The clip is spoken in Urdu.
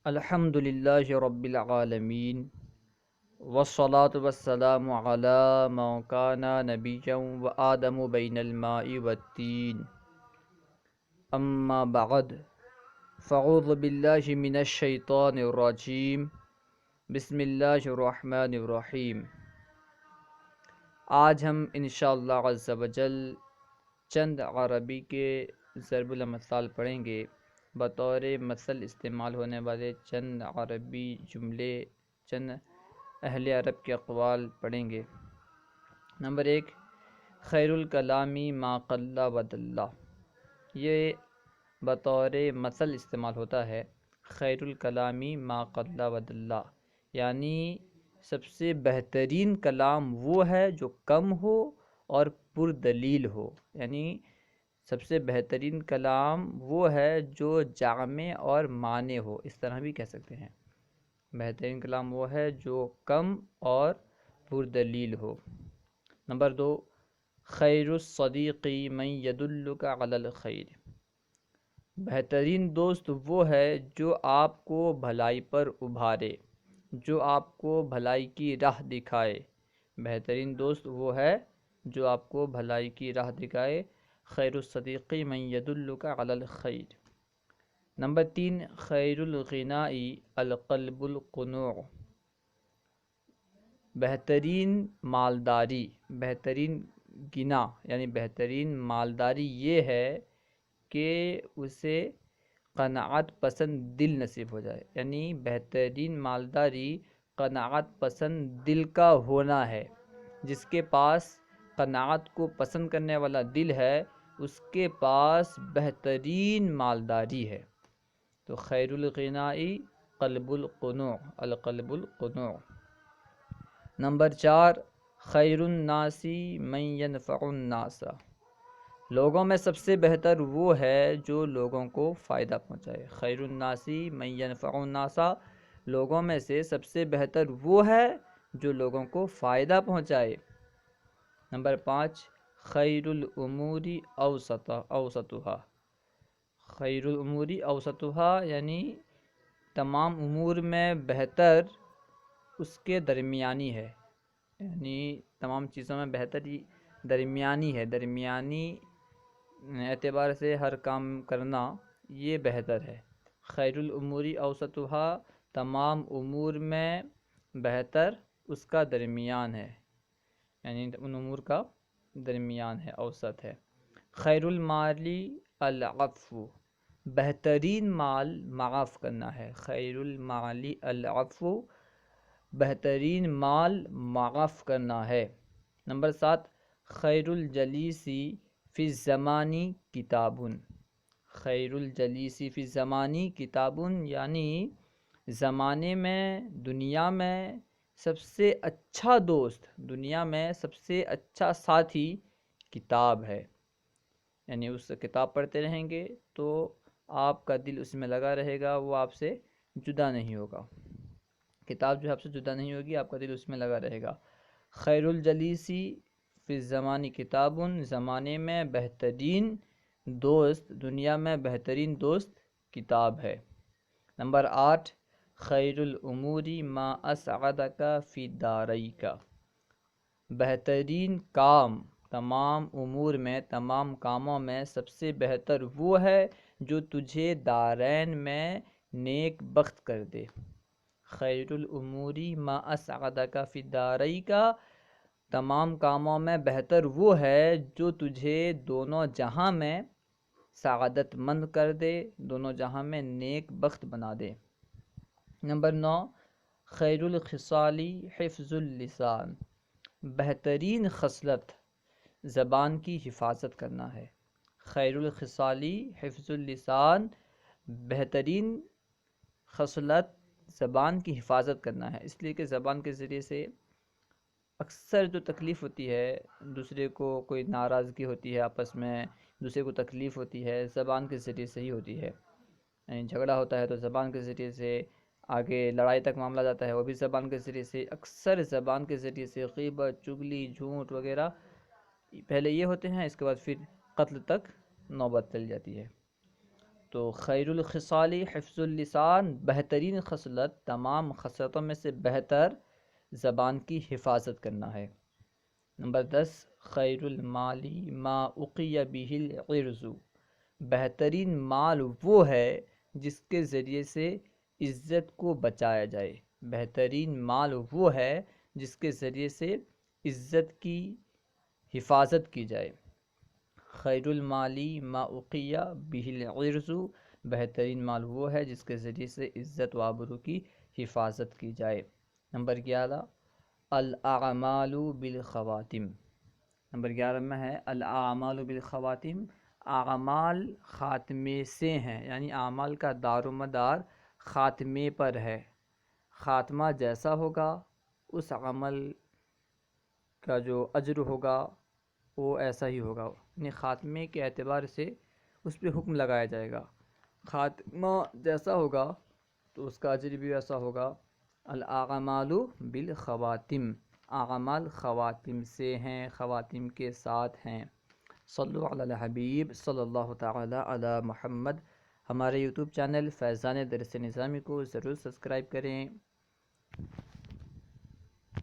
الحمد للہ رب العالمین والصلاة والسلام علی من کان نبیا و آدم بین الماء والتین اما بعد فاعوذ باللہ من الشیطان الرجیم بسم اللہ الرحمن الرحیم۔ آج ہم انشاءاللہ عز و جل چند عربی کے ضرب الامثال پڑھیں گے۔ بطور مثل استعمال ہونے والے چند عربی جملے، چند اہل عرب کے اقوال پڑھیں گے۔ نمبر 1، خیر الکلامی ما قل و دل۔ یہ بطور مثل استعمال ہوتا ہے۔ خیر الکلامی ما قل و دل، یعنی سب سے بہترین کلام وہ ہے جو کم ہو اور پردلیل ہو، یعنی سب سے بہترین کلام وہ ہے جو جامع اور معنی ہو، اس طرح بھی کہہ سکتے ہیں۔ بہترین کلام وہ ہے جو کم اور پردلیل ہو۔ نمبر 2، خیر الصدیق من یدلک علی الخیر۔ بہترین دوست وہ ہے جو آپ کو بھلائی پر ابھارے، جو آپ کو بھلائی کی راہ دکھائے۔ بہترین دوست وہ ہے جو آپ کو بھلائی کی راہ دکھائے۔ خیر الصدیق من یدلک علی الخیر۔ نمبر 3، خیر الغناء القلب القنوع۔ بہترین مالداری، بہترین غنا یعنی بہترین مالداری یہ ہے کہ اسے قناعت پسند دل نصیب ہو جائے، یعنی بہترین مالداری قناعت پسند دل کا ہونا ہے۔ جس کے پاس قناعت کو پسند کرنے والا دل ہے، اس کے پاس بہترین مالداری ہے۔ تو خیر الغناء قلب القنوع، القلب القنوع۔ نمبر 4، خیر الناس من ینفع الناس۔ لوگوں میں سب سے بہتر وہ ہے جو لوگوں کو فائدہ پہنچائے۔ خیر الناس من ینفع الناس، لوگوں میں سے سب سے بہتر وہ ہے جو لوگوں کو فائدہ پہنچائے۔ نمبر 5، خیر الامور اوسطها۔ خیر الامور اوسطها یعنی تمام امور میں بہتر اس کے درمیانی ہے، یعنی تمام چیزوں میں بہتر درمیانی ہے، درمیانی اعتبار سے ہر کام کرنا یہ بہتر ہے۔ خیر الامور اوسطها، تمام امور میں بہتر اس کا درمیان ہے، یعنی ان امور کا درمیان ہے، اوسط ہے۔ خیر المال العفو، بہترین مال معاف کرنا ہے۔ خیر المال العفو، بہترین مال معاف کرنا ہے۔ نمبر 7، خیر الجلیس فی الزمان کتاب۔ خیر الجلیس فی الزمان کتاب، یعنی زمانے میں، دنیا میں سب سے اچھا دوست، دنیا میں سب سے اچھا ساتھی کتاب ہے، یعنی اس کتاب پڑھتے رہیں گے تو آپ کا دل اس میں لگا رہے گا، وہ آپ سے جدا نہیں ہوگا۔ کتاب جو آپ سے جدا نہیں ہوگی، آپ کا دل اس میں لگا رہے گا۔ خیر الجلیس فی الزمان کتاب، زمانے میں بہترین دوست، دنیا میں بہترین دوست کتاب ہے۔ نمبر 8، خیر الامور ما اسعدک فی داریک۔ بہترین کام، تمام امور میں، تمام کاموں میں سب سے بہتر وہ ہے جو تجھے دارین میں نیک بخت کر دے۔ خیر الامور ما اسعدک فی داریک، تمام کاموں میں بہتر وہ ہے جو تجھے دونوں جہاں میں سعادت مند کر دے، دونوں جہاں میں نیک بخت بنا دے۔ نمبر 9، خیر الخصال حفظ اللسان۔ بہترین خصلت زبان کی حفاظت کرنا ہے۔ خیر الخصال حفظ اللسان، بہترین خصلت زبان کی حفاظت کرنا ہے، اس لیے کہ زبان کے ذریعے سے اکثر جو تکلیف ہوتی ہے، دوسرے کو کوئی ناراضگی ہوتی ہے، آپس میں دوسرے کو تکلیف ہوتی ہے، زبان کے ذریعے سے ہی ہوتی ہے۔ یعنی جھگڑا ہوتا ہے تو زبان کے ذریعے سے، آگے لڑائی تک معاملہ جاتا ہے وہ بھی زبان کے ذریعے سے، اکثر زبان کے ذریعے سے غیبت، چغلی، جھوٹ وغیرہ پہلے یہ ہوتے ہیں، اس کے بعد پھر قتل تک نوبت چل جاتی ہے۔ تو خیر الخصال حفظ اللسان، بہترین خصلت تمام خصلتوں میں سے بہتر زبان کی حفاظت کرنا ہے۔ نمبر 10، خیر المال ما اقی بہ العرض، بہترین مال وہ ہے جس کے ذریعے سے عزت کو بچایا جائے، بہترین مال وہ ہے جس کے ذریعے سے عزت کی حفاظت کی جائے۔ خیر المالی ما اقی بہ العرض، بہترین مال وہ ہے جس کے ذریعے سے عزت و آبرو کی حفاظت کی جائے۔ نمبر 11، الاعمال بالخواتم، نمبر 11 میں ہے الاعمال بالخواتم، اعمال خاتمے سے ہیں، یعنی اعمال کا دار و مدار خاتمے پر ہے، خاتمہ جیسا ہوگا اس عمل کا جو اجر ہوگا وہ ایسا ہی ہوگا، یعنی خاتمے کے اعتبار سے اس پہ حکم لگایا جائے گا، خاتمہ جیسا ہوگا تو اس کا اجر بھی ویسا ہوگا۔ الاعمال بالخواتم، اعمال خواتم سے ہیں، خواتم کے ساتھ ہیں۔ صلو علی الحبیب صلی اللہ تعالی علی محمد۔ ہمارے یوٹیوب چینل فیضان درس نظامی کو ضرور سبسکرائب کریں۔